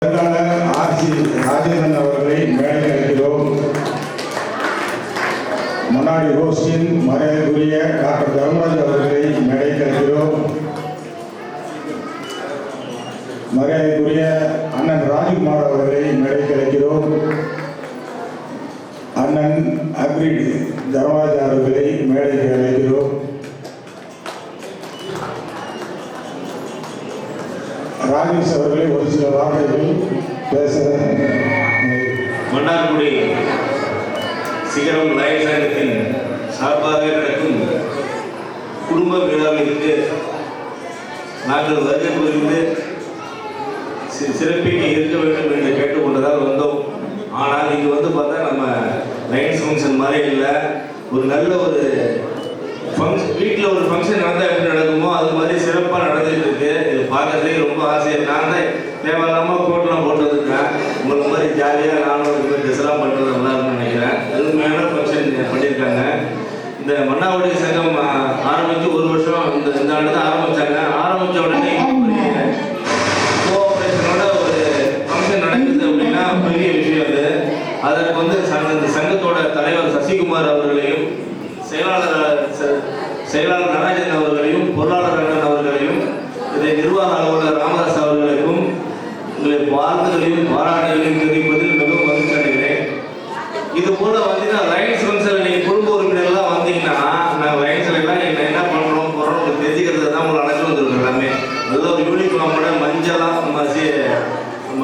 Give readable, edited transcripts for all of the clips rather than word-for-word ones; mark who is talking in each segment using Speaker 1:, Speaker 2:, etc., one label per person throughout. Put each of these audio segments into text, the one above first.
Speaker 1: ராஜேந்திரன் அவர்களை மேடை அழைக்கிறோம். முன்னாடி ஹோஸ்டின் மரியாதைக்குரிய டாக்டர் தர்மராஜ் அவர்களை மேடை அழைக்கிறோம். மரியாதைக்குரிய அண்ணன் ராஜ்குமார் அவர்களை மேடை அழைக்கிறோம். அண்ணன் அக்ரிட் தர்மராஜ் அவர்களை மேடைக்கு அழைக்கிறோம். ராஜேஷ் அவர்களை ஒரு சில வார்த்தைகள் பேச.
Speaker 2: மன்னார்குடி சிகரம் லயன் சங்கத்தின் சார்பாக நடக்கும் குடும்ப விழாவிற்கு நாங்கள் வருகை புரிந்து சிறப்பிக்க இருக்க வேண்டும் என்று கேட்டுக்கொண்டதால் வந்தோம். ஆனால் இங்கு வந்து பார்த்தா நம்ம லைன்ஸ் ஃபங்க்ஷன் மாதிரி இல்லை, ஒரு நல்ல ஒரு ஃபங்க்ஷன், வீட்டில் ஒரு ஃபங்க்ஷன் நடந்தால் எப்படி நடக்குமோ அது மாதிரி சிறப்பாக நடந்துகிட்டு இருக்கு. இது பார்க்கறதுக்கு ரொம்ப ஆசையாக. நான் தான் தேவையில்லாமல் கோட்டெலாம் போட்டு வந்துருக்கேன். உங்களை மாதிரி ஜாலியாக நானும் இது மாதிரி ட்ரெஸ்லாம் பண்ணுறது நல்லா இருக்குன்னு நினைக்கிறேன். அருமையான ஃபங்க்ஷன் பண்ணியிருக்காங்க. இந்த மன்னார்குடி சங்கம் ஆரம்பித்து ஒரு வருஷம் இந்த ஆண்டு தான் ஆரம்பித்தாங்க. ஆரம்பித்த உடனே கோஆப்ரேஷனோட ஒரு ஃபங்க்ஷன் நடக்குது அப்படின்னா பெரிய விஷயம் அது. அதற்கு வந்து இந்த சங்கத்தோட தலைவர் சசிகுமார் அவர்களையும் செயலாளர் நடராஜன் அவர்களையும் பொருளாளர் அண்ணன் அவர்களையும் இதை நிர்வாக அலுவலர் ராமதாஸ் அவர்களுக்கும் உங்களை வாழ்த்துகளையும் பாராட்டுகளையும் தெரிவிப்பதில் மிகவும் மகிழ்ச்சி அடைகிறேன். இது போல பார்த்தீங்கன்னா லைன்ஸ் ஃபங்க்ஷனில் நீங்கள் குடும்ப உறுப்பினர்லாம் வந்தீங்கன்னா நாங்கள் லைன்ஸில் எல்லாம் என்ன பண்ணுறோம் போகிறோம் உங்களுக்கு தெரிஞ்சுக்கிறது தான் உங்களை அழைச்சி வந்துருக்கோம். எல்லாமே நல்ல ஒரு யூனிஃபார்மோட மஞ்சளாக நம்ம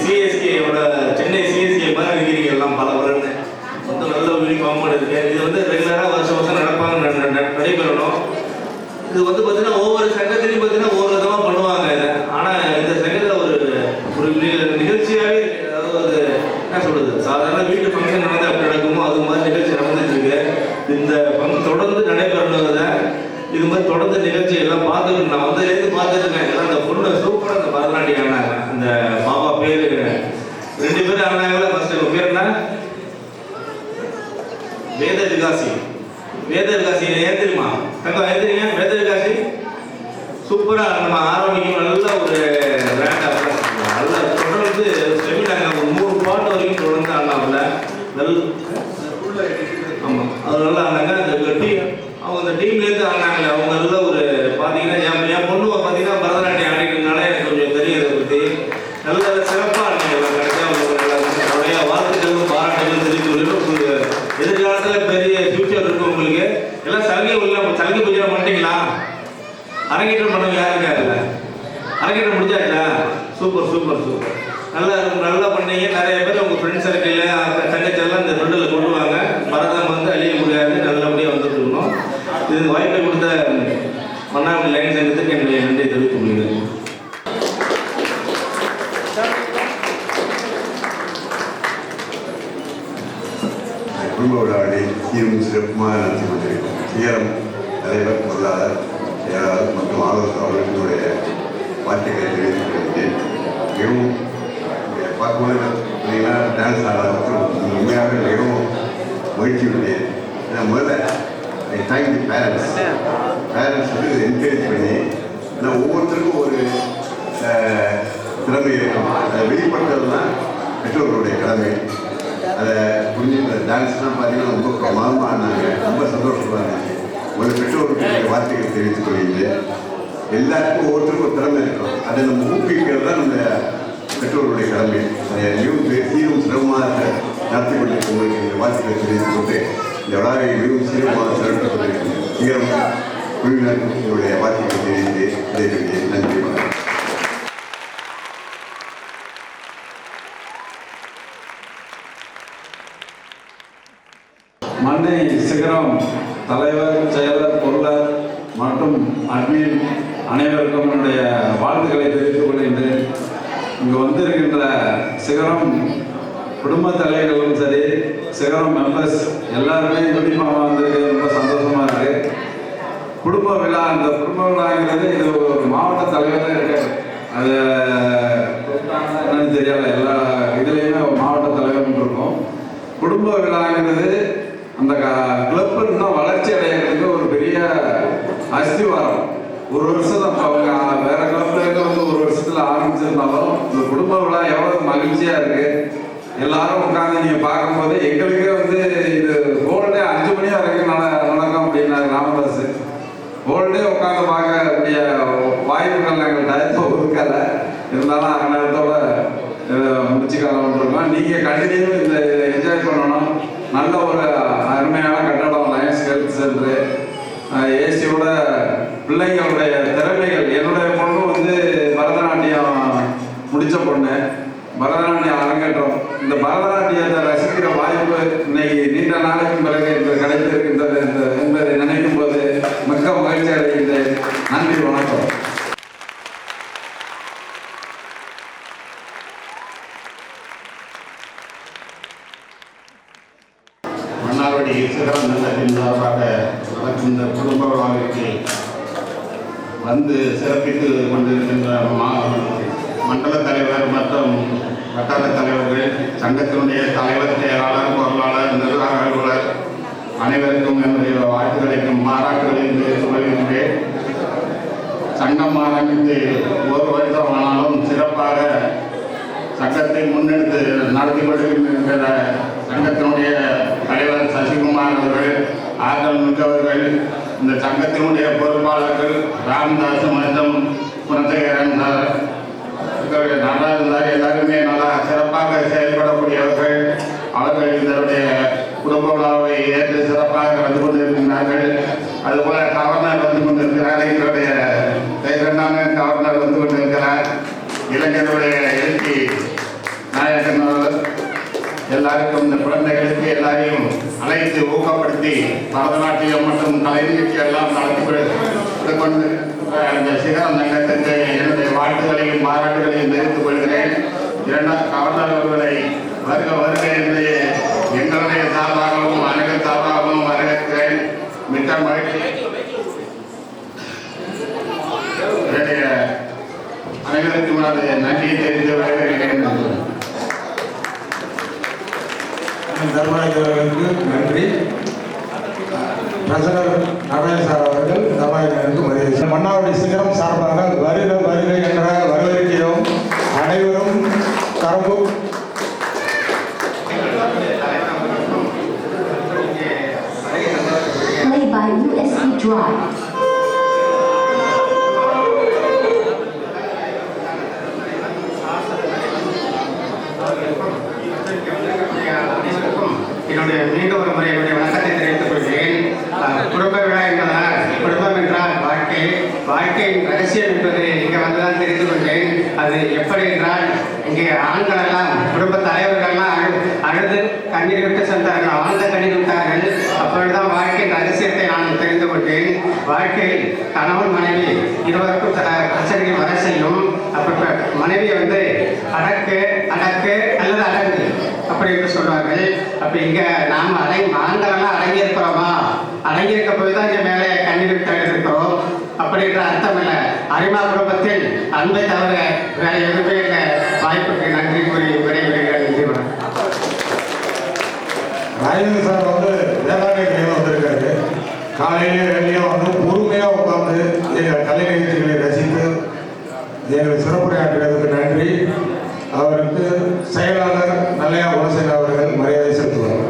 Speaker 2: சிஎஸ்கேயோட சென்னை சிஎஸ்கே மாதிரி இருக்கிறீங்க எல்லாம் பல வருன்னு மொத்தம் நல்ல யூனிஃபார்மோட இருக்கு. இது வந்து ரெகுலராக வருஷம் நடப்பாங்க, நடைபெறணும். இது வந்து பார்த்தீங்கன்னா ஒவ்வொரு சங்கத்திலையும் பார்த்தீங்கன்னா ஒவ்வொரு விதமாக பண்ணுவாங்க இதை. ஆனால் இந்த சங்கத்தில் ஒரு நிகழ்ச்சியாகவே, அதாவது என்ன சொல்றது, சாதாரண வீட்டு ஃபங்க்ஷன் நடந்தால் எப்படி நடக்குமோ அது மாதிரி நிகழ்ச்சி நடந்துட்டு இருக்கு. இந்த தொடர்ந்து நடைபெறணுங்கிறத இது மாதிரி தொடர்ந்து நிகழ்ச்சி எல்லாம் பார்த்துட்டு நான் வந்து எது பார்த்துருக்கேன். எல்லாம் அந்த பொண்ணு சூப்பராக அந்த பரதநாட்டியம் ஆனாங்க. அந்த பாப்பா பேர் 2 பேர் ஆனாங்களே. ஃபர்ஸ்ட் பேர் என்ன? வேத விகாசி. ஏன் தெரியுமா தங்க? ஏன் தெரியுங்க? வேத விகாசி சூப்பராக நம்ம ஆரம்பிக்கும். நல்ல ஒரு பிராண்டாக நல்லா தொடர்ந்து செமினாங்க. ஒரு 3 பாட்டு வரைக்கும் தொடர்ந்து ஆனாங்கல்ல. ஆமாம், அது நல்லா ஆனாங்க. அந்த அவங்க அந்த டீம்லேருந்து ஆனாங்களே, அவங்க நல்ல ஒரு பார்த்தீங்கன்னா என் பொண்ணு பார்த்தீங்கன்னா பரதநாட்டியம் ஆடிக்கிறதுனால எனக்கு கொஞ்சம் தெரியும். அதை பற்றி நல்ல சிறப்பாக ஆனாங்க. கிடைச்சா நிறைய வாழ்த்துக்களும் பாராட்டுகளும் தெரிவித்து எதிர்காலத்தில் பெரிய ஃபியூச்சர் இருக்கும் உங்களுக்கு. எல்லாம் சலுகை பூஜை பண்ணிட்டீங்களா? அரங்கேற்றம் பண்ணவங்க யாருங்க? இல்லை, அரங்கேற்றம் முடிஞ்சாச்சா? சூப்பர். நல்லா பண்ணீங்க. நிறைய பேர் உங்கள் ஃப்ரெண்ட்ஸ் சர்க்கிளில் தங்கச்செல்லாம் இந்த தொண்டில் கொண்டு வாங்க. மரதம் வந்து அழிய முடியாது, நல்லபடியாக வந்துட்டு இருக்கணும். இது வாய்ப்பை கொடுத்த மன்னார்குடி லைன் சங்கத்துக்கு என்னுடைய நன்றியை தெரிவித்துக் கொள்கிறேன்.
Speaker 3: குடும்ப விழாவை சீரும் சிறப்புமாக நடத்தி கொண்டிருக்கும் சிகரம் தலைவர், பொருளாளர், செயலாளர் மற்றும் ஆலோசகர் அவர்களுடைய வாழ்த்துக்களை தெரிவித்துக் கொள்கிறேன். மிகவும் பார்க்கும்போது பார்த்தீங்கன்னா டான்ஸ் ஆடுறது உண்மையாக மிகவும் மகிழ்ச்சி உள்ளேன். முதல்ல ஐ தேங்க் தி பேரண்ட்ஸ் வந்து என்கரேஜ் பண்ணி, ஏன்னா ஒவ்வொருத்தருக்கும் ஒரு திறமை இருக்கும். அதை வெளிப்படுத்துறது தான் பெற்றோர்களுடைய கடமை. அதை புரிஞ்சு டான்ஸ்லாம் பார்த்தீங்கன்னா ரொம்ப பிரமாதமாக ஆனாங்க. ரொம்ப சந்தோஷமாக இருந்துச்சு. ஒரு பெற்றோர்களுடைய வார்த்தைகளை தெரிவித்துக் கொள்கிறேன். எல்லாருக்கும் ஒவ்வொருத்தருக்கும் ஒரு திறமை இருக்கும். அதை நம்ம ஊக்குவிக்கிறது தான் நம்ம பெற்றோர்களுடைய கடமை. அதை சீரும் சிரமமாக நடத்தி கொண்டிருக்கவங்களுக்கு இந்த வார்த்தைகளை தெரிவித்துக் கொண்டு இந்த விழாவை மிகவும் சிறப்பாக சிறப்பித்துக் கொண்டிருக்கிறேன். சீரம் குழுவினருடைய வார்த்தைகளை தெரிவித்து விடைபெறுகிறேன். நன்றி.
Speaker 4: மண்ணை சிகரம் தலைவர், செயலர், பொருளாளர் மற்றும் அட்மின் அனைவருக்கும் என்னுடைய வாழ்த்துக்களை தெரிவித்துக் கொள்கின்றேன். இங்கு வந்திருக்கின்ற சிகரம் குடும்ப தலைவர்களும் சரி, சிகரம் மெம்பர்ஸ் எல்லாருமே யூனிஃபார்மாக வந்திருக்கு. ரொம்ப சந்தோஷமாக இருக்குது. குடும்ப விழா, அந்த குடும்ப விழாங்கிறது இது ஒரு மாவட்ட தலைவராக இருக்காது. அது என்னன்னு தெரியல, எல்லா இதுலேயுமே மாவட்ட தலைவர் இருக்கும். குடும்ப விழாங்கிறது அந்த கிளப் இன்னும் வளர்ச்சி அடைகிறதுக்கு ஒரு பெரிய அஸ்திவாரம். ஒரு வருஷம் அவங்க வேற கிளப்ல வந்து ஒரு வருஷத்துல ஆரம்பிச்சிருந்தாலும் இந்த குடும்ப விழா எவ்வளோ மகிழ்ச்சியாக இருக்குது. எல்லாரும் உட்காந்து நீங்கள் பார்க்கும்போது எங்களுக்கே வந்து இது ஹோல்டே 5 மணி வரைக்கும் நடக்கும் அப்படின்னாரு ராமதாஸ். ஹோல்டே உட்காந்து பார்க்கக்கூடிய வாய்ப்புகள் நாங்கள் டயத்தை ஒதுக்கலை. இருந்தாலும் அரை நேரத்தோட முடிச்சுக்கலாம்னு நீங்கள் கண்டினியூ இந்த என்ஜாய் பண்ணணும். நல்ல ஒரு அருமையான கட்டடம் லயன்ஸ் ஹெல்த் சென்டரு, ஏசியோட பிள்ளைங்களுடைய திறமைகள். என்னுடைய பொண்ணு வந்து பரதநாட்டியம் முடித்த பொண்ணு, பரதநாட்டியம் அரங்கேற்றம். இந்த பரதநாட்டியத்தை ரசிக்கிற வாய்ப்பு இன்னைக்கு நீண்ட நாளைக்கு பிறகு இந்த கிடைத்திருக்கின்றது என்பதை நினைக்கும் போது மிக்க மகிழ்ச்சி அடைகின்றேன். நன்றி, வணக்கம்.
Speaker 5: மன்னார்குடி சிகரம் நல்லதின் சார்பாக நடக்கும் இந்த குடும்ப விழாவிற்கு வந்து சிறப்பித்து கொண்டிருக்கின்ற மண்டல தலைவர் மற்றும் வட்டார தலைவர்கள், சங்கத்தினுடைய தலைவர், செயலாளர், பொருளாளர், நிர்வாக அலுவலர் அனைவருக்கும் என்னுடைய வாழ்த்துக்களையும் பாராட்டுகளையும் தெரிவித்துக் கொள்கின்றேன். சங்கம் ஆரம்பித்து 1 வருடம் ஆனாலும் சிறப்பாக சங்கத்தை முன்னெடுத்து நடத்தி கொண்டிருக்கின்ற சங்கத்தினுடைய தலைவர் சசிகுமார் அவர்கள், ஆற்றல் மிக்கவர்கள், இந்த சங்கத்தினுடைய பொறுப்பாளர்கள் ராமதாஸ் மற்றும் குணசேகரன் நடராஜன் சார் எல்லாருமே நல்லா சிறப்பாக செயல்படக்கூடியவர்கள். அவர்கள் இதனுடைய குடும்ப விழாவை ஏற்று சிறப்பாக வந்து கொண்டிருக்கிறார்கள். அதுபோல கவர்னர் வந்து கொண்டிருக்கிறார், எங்களுடைய 2ஆம் கவர்னர் வந்து கொண்டிருக்கிறார். இளைஞருடைய எழுச்சி நாயகன் எல்லாருக்கும், இந்த குழந்தைகளுக்கு எல்லாரையும் அழைத்து ஊக்கப்படுத்தி பரதநாட்டியம் மற்றும் கலை நிகழ்ச்சி எல்லாம் நடத்தி கொண்டு இந்த சிகரம் சங்கத்திற்கு என்னுடைய வாழ்த்துக்களையும் பாராட்டுகளையும் தெரிவித்துக் கொள்கிறேன். 2ஆம் கவர்னர் அவர்களை வருக என்று எங்களுடைய சார்பாகவும் அனைவர் சார்பாகவும் வரவேற்கிறேன். மிக்க மகிழ்ச்சி. என்னுடைய அனைவருக்கும் நன்றியை தெரிவித்து வருகிறேன்.
Speaker 1: தர்மராஜ் அவர்களுக்கு நன்றி. பிரசனர் நடராஜன் சார் அவர்கள் தர்மராஜனுக்கு மரியாதை. மன்னார்குடி சிகரம் சார்பாக வருக வருக என்ற வரவேற்கிறோம். அனைவரும் கரம்பு
Speaker 6: Play by USB Drive.
Speaker 7: என்னுடைய மீண்டும் ஒரு முறை என்னுடைய வணக்கத்தை தெரிவித்துக் கொள்கிறேன். குடும்ப விழா என்பதால் குடும்பம் என்றால் வாழ்க்கை, வாழ்க்கையின் ரகசியம் என்பது இங்கே வந்துதான் தெரிந்து கொண்டேன். அது எப்படி என்றால், இங்கே ஆண்கள் எல்லாம் குடும்ப தலைவர்கள்லாம் அழுது கண்ணீர் விட்டு சென்றார்கள், ஆழ்ந்த கண்ணீர் விட்டார்கள். அப்பொழுதுதான் வாழ்க்கையின் ரகசியத்தை நான் தெரிந்து கொண்டேன். வாழ்க்கையில் கணவன் மனைவி இருவருக்கும் பிரச்சனைகள் வர செய்யும். அப்ப மனைவியை வந்து அடக்கு அடக்கு அல்லது அடங்கு அப்படி என்று சொல்வார்கள். அப்ப இங்க நாம ஆண்களெல்லாம் அடங்கி இருக்கிறோமா? அடங்கி இருக்க போய் தான் இங்க மேலே கண்ணீர் விட்டு இருக்கிறோம். அப்படி என்ற அர்த்தம் இல்லை. அரிமா குடும்பத்தில் அன்பை தவிர வேற எதுவுமே இல்லை. வாய்ப்புக்கு நன்றி கூறி விடைபெறுகிறேன். நன்றி, வணக்கம்.
Speaker 1: ராஜேந்திர சார் வந்து வேளாண்மையில் வந்திருக்காரு. காலையிலே வெளியும் வந்து பொறுமையாக உட்காந்து எங்கள் கலை நிகழ்ச்சிகளை ரசித்து எங்களுக்கு சிறப்புரையாற்றுவதற்கு நன்றி. அவருக்கு செயலாளர் நல்லையா குணசேகரன் அவர்கள் மரியாதை செலுத்துவார்.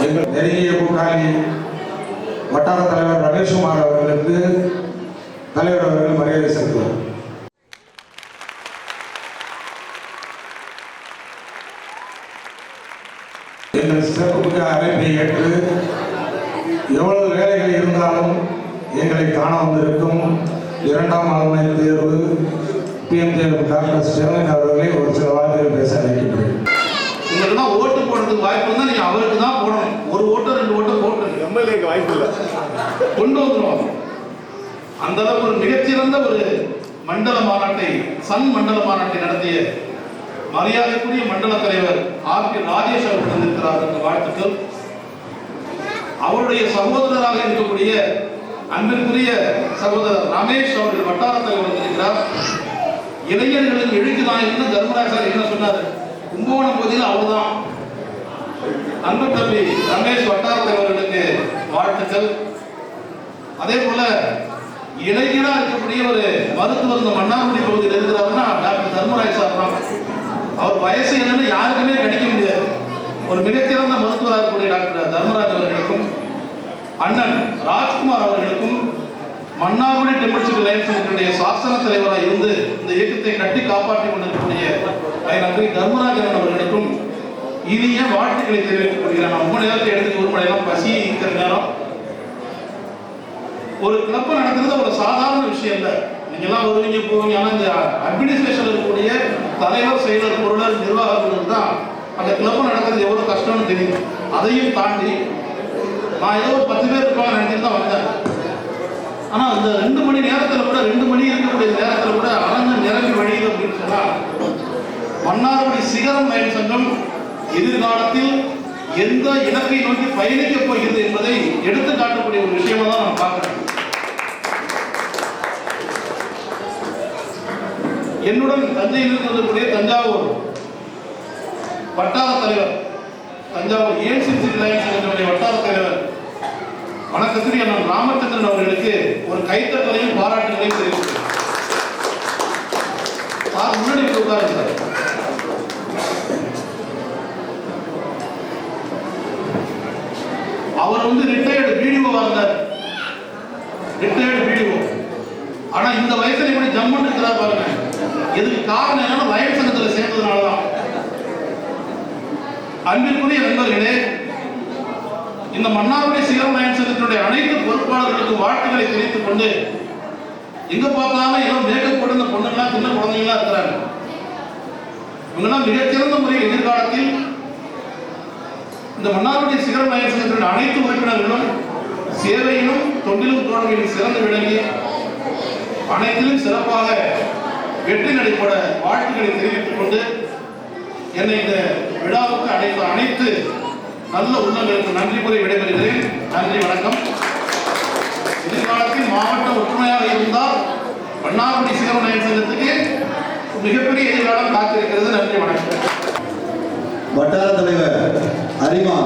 Speaker 1: எங்கள் நெருங்கிய கூட்டாளி வட்டார தலைவர் ரமேஷ்குமார் அவர்களுக்கு தலைவர் அவர்கள் மரியாதை செலுத்துவார். எங்கள் சிறப்புமிக்க அழைப்பை ஏற்று எவ்வளவு வேலைகள் இருந்தாலும் எங்களை காண வந்திருக்கும் 2ஆம் ஆளுமை தேர்வு PMJ டாக்டர் ஸ்டெர்லின் அவர்களை ஒரு சில வார்த்தைகள் பேச அழைக்கின்றேன்.
Speaker 8: உங்களுக்கு தான் ஓட்டு போடுறதுக்கு வாய்ப்பு இருந்தால் நீங்கள் அவருக்கு தான் போடணும். 1 ஓட்டோ 2 ஓட்டோ போட்டு
Speaker 5: எம்எல்ஏக்கு வாய்ப்பு இல்லை,
Speaker 8: கொண்டு வந்துடுவாங்க. அந்த அளவுக்கு ஒரு மிகச்சிறந்த ஒரு மண்டல மாநாட்டை, சன் மண்டல மாநாட்டை நடத்திய மரியாதைக்குரிய மண்டல தலைவர் RP ராஜேஷ் அவர்கள் வந்திருக்கிறார். என்ற வாழ்த்துக்கள். அவருடைய சகோதரராக இருக்கக்கூடிய அன்பிற்குரிய சகோதரர் ரமேஷ் அவர்கள் வட்டார தலைவர் வந்திருக்கிறார். இளைஞர்களின் எழுச்சி நாயகன்னு தர்மராஜ் சார் என்ன சொன்னார்? கும்பகோணம் பகுதியில் அவர்தான் அன்பு தம்பி ரமேஷ் வட்டார தலைவர்களுக்கு வாழ்த்துக்கள். அதே போல இளைஞரா இருக்கக்கூடிய ஒரு மருத்துவர் இந்த மன்னார்குடி பகுதியில் இருக்கிறாருன்னா டாக்டர் தர்மராஜ் சார் தான். அவர் வயசு என்னன்னு யாருக்குமே கிடைக்க முடியாது. ஒரு மிகச்சிறந்த மருத்துவராக இருக்கக்கூடிய டாக்டர் தர்மராஜ் அவர்களுக்கும் அண்ணன் ராஜ்குமார் அவர்களுக்கும் மன்னார்குடி டெம்பிள்ஸ் லைன்ஸ் சாசன தலைவராக இருந்து இந்த இயக்கத்தை கட்டி காப்பாற்றிக் கொண்டிருக்கக்கூடிய நன்றி தர்மராஜன் அவர்களுக்கும் இனிய வாழ்த்துக்களை தெரிவித்துக் கொள்கிறேன். நான் ரொம்ப நேரத்தை எடுத்து ஒரு மணியெல்லாம் பசி இருக்கிற நேரம். ஒரு கிளப்ப நடக்கிறது ஒரு சாதாரண விஷயம் இல்லை. நீங்க எல்லாம் வருவீங்க போவீங்க. ஆனால் இந்த அட்மினிஸ்ட்ரேஷன் இருக்கக்கூடிய தலைவர், செயலர், பொருளர், நிர்வாகர்கள் தான் அந்த கிளப்ப நடக்கிறது எவ்வளவு கஷ்டம்னு தெரியும். அதையும் தாண்டி நான் ஏதோ ஒரு 10 பேர் இருப்பாங்க நினைச்சிட்டு தான் வந்தேன். ஆனா இந்த 2 மணி நேரத்தில் கூட 2 மணி இருக்கக்கூடிய நேரத்தில் கூட அரங்கு நிரம்பி வழியுது அப்படின்னு சொன்னா மன்னார்குடி சிகரம் லயன் சங்கம் எதிர்காலத்தில் எந்த இலக்கை நோக்கி பயணிக்கப் போகிறது என்பதை எடுத்து காட்டக்கூடிய ஒரு விஷயமா தான் நான் பார்க்கிறேன். என்னுடன் தஞ்சையில் இருக்கக்கூடிய தஞ்சாவூர் வட்டார தலைவர், தஞ்சாவூர் ஏன்சிசி லைன்ஸ் சங்கத்தினுடைய வட்டார தலைவர் வணக்கத்திற்கு அண்ணன் ராமச்சந்திரன் அவர்களுக்கு ஒரு கைத்தட்டலையும் பாராட்டுகளையும் தெரிவிக்கிறேன். சார் முன்னாடி உட்காரு சார். அவர் ரிட்டையர்டு பிடிஓவா இருந்தார். Retired BDO. ஆனா இந்த வயசுல இப்படி ஜம்முன்னு இருக்கிறார் பாருங்க. இதுக்கு காரணம் என்னன்னா லயன் சங்கத்தில் சேர்ந்ததுனாலதான். அன்பிற்குரிய நண்பர்களே, இந்த மன்னார்குடி சிகரம் லயன் சங்கத்தினுடைய அனைத்து பொறுப்பாளர்களுக்கு வாழ்த்துக்களை தெரிவித்துக் கொண்டு எங்க பார்த்தாலும் ஏதோ மேக்கப் போட்டு இந்த பொண்ணுங்களாம் சின்ன குழந்தைங்களா இருக்கிறாங்க. இவங்கெல்லாம் மிகச்சிறந்த முறையில் எதிர்காலத்தில் இந்த மன்னார்குடி சிகரம் லயன் சங்கத்தினுடைய அனைத்து உறுப்பினர்களும் சேவையிலும் தொண்டிலும் தோழமையிலும் சிறந்து விளங்கி அனைத்திலும் சிறப்பாக வெற்றி நடைபெற வாழ்த்துக்களை தெரிவித்துக் கொண்டு என்னை இந்த விழாவுக்கு அழைத்த அனைத்து நல்ல உள்ளங்களுக்கு நன்றி கூறி விடைபெறுகிறேன். நன்றி, வணக்கம். எதிர்காலத்தில் மாவட்டம் ஒற்றுமையாக இருந்தால் மன்னார்குடி சிகரம் லயன் சங்கத்துக்கு மிகப்பெரிய எதிர்காலம் காத்திருக்கிறது. நன்றி, வணக்கம்.
Speaker 9: வட்டார தலைவர் அரிமா